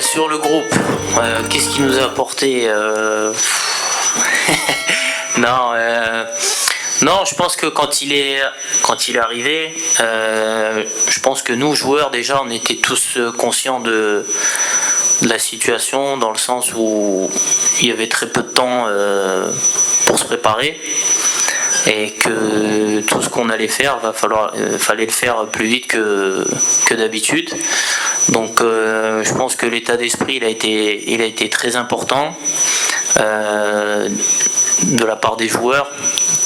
Sur le groupe, qu'est-ce qu'il nous a apporté Non, non, je pense que quand il est arrivé, je pense que nous joueurs déjà, on était tous conscients de la situation, dans le sens où il y avait très peu de temps pour se préparer. Et que tout ce qu'on allait faire, fallait le faire plus vite que d'habitude. Donc je pense que l'état d'esprit il a été très important de la part des joueurs,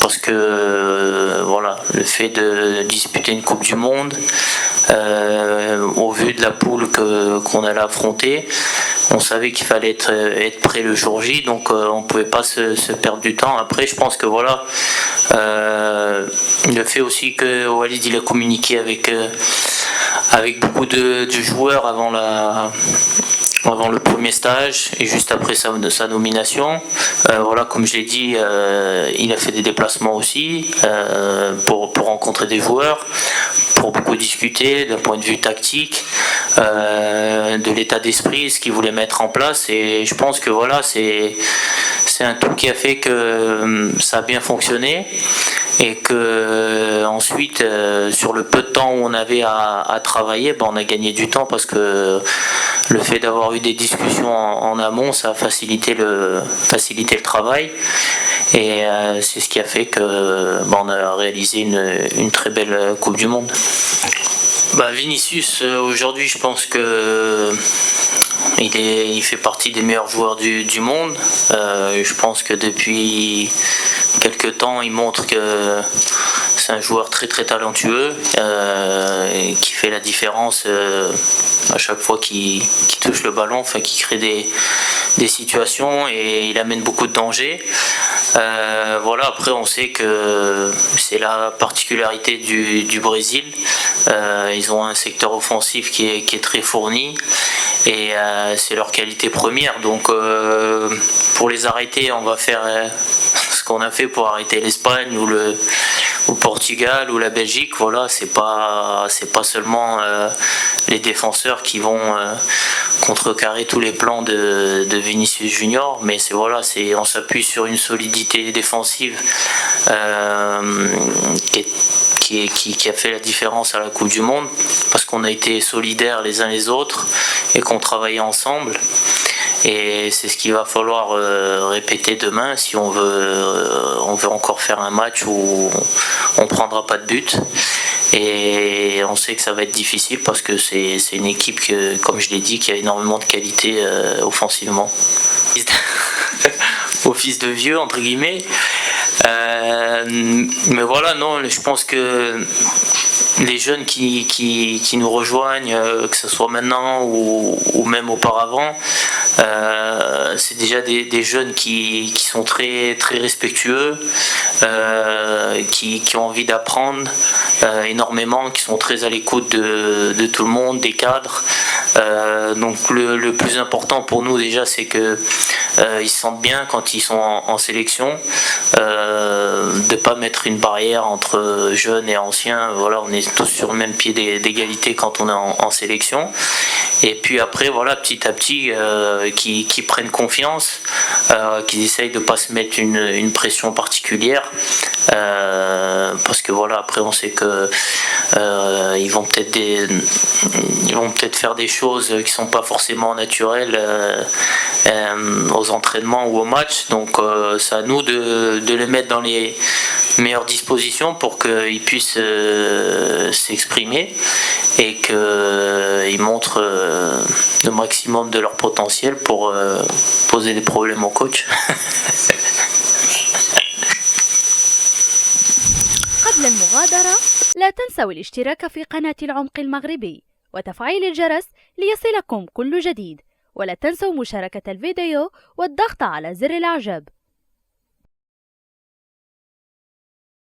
parce que voilà, le fait de disputer une Coupe du Monde, au vu de la poule qu'on allait affronter, on savait qu'il fallait être prêt le jour J, donc on ne pouvait pas se perdre du temps. Après, je pense que voilà, le fait aussi que Walid il a communiqué avec beaucoup de joueurs avant le premier stage et juste après sa nomination. Voilà, comme je l'ai dit, il a fait des déplacements aussi pour rencontrer des joueurs, pour beaucoup discuter d'un point de vue tactique, de l'état d'esprit, ce qu'il voulait mettre en place. Et je pense que voilà, c'est un tout qui a fait que ça a bien fonctionné. Et que ensuite, sur le peu de temps où on avait à travailler, on a gagné du temps, parce que le fait d'avoir eu des discussions en amont, ça a facilité le travail. Et c'est ce qui a fait que on a réalisé une très belle Coupe du Monde. Vinicius, aujourd'hui, je pense que il fait partie des meilleurs joueurs du monde. Je pense que depuis quelques temps, il montre que c'est un joueur très très talentueux, qui fait la différence à chaque fois qu'il touche le ballon, qui crée des situations, et il amène beaucoup de danger. Voilà, après on sait que c'est la particularité du Brésil. Ils ont un secteur offensif qui est très fourni, et c'est leur qualité première. Donc pour les arrêter, on va faire ce qu'on a fait pour arrêter l'Espagne ou le Portugal ou la Belgique. Voilà, c'est pas seulement les défenseurs qui vont contrecarrer tous les plans de Vinicius Junior, mais on s'appuie sur une solidité défensive qui a fait la différence à la Coupe du Monde, parce qu'on a été solidaires les uns les autres et qu'on travaillait ensemble. Et c'est ce qu'il va falloir répéter demain si on veut encore faire un match où on prendra pas de but. Et on sait que ça va être difficile, parce que c'est une équipe comme je l'ai dit, qui a énormément de qualité offensivement. Au fils de vieux, entre guillemets. Mais voilà, non, je pense que les jeunes qui nous rejoignent, que ce soit maintenant ou même auparavant, c'est déjà des jeunes qui sont très, très respectueux, qui ont envie d'apprendre énormément, qui sont très à l'écoute de tout le monde, des cadres. Donc le plus important pour nous déjà, c'est que ils se sentent bien quand ils sont en sélection, de pas mettre une barrière entre jeunes et anciens. Voilà, on est tous sur le même pied d'égalité quand on est en sélection. Et puis après, voilà, petit à petit, qui prennent confiance, qu'ils essayent de pas se mettre une pression particulière, parce que voilà, après on sait que ils vont peut-être faire des choses qui sont pas forcément naturelles aux entraînements ou au match. Donc c'est à nous de les mettre dans les meilleures dispositions pour qu'ils puissent s'exprimer et qu'ils montrent le maximum de leur potentiel pour poser des problèmes au coach. قبل المغادرة لا تنسوا الاشتراك في قناة العمق المغربي وتفعيل الجرس ليصلكم كل جديد، ولا تنسوا مشاركة الفيديو والضغط على زر الإعجاب.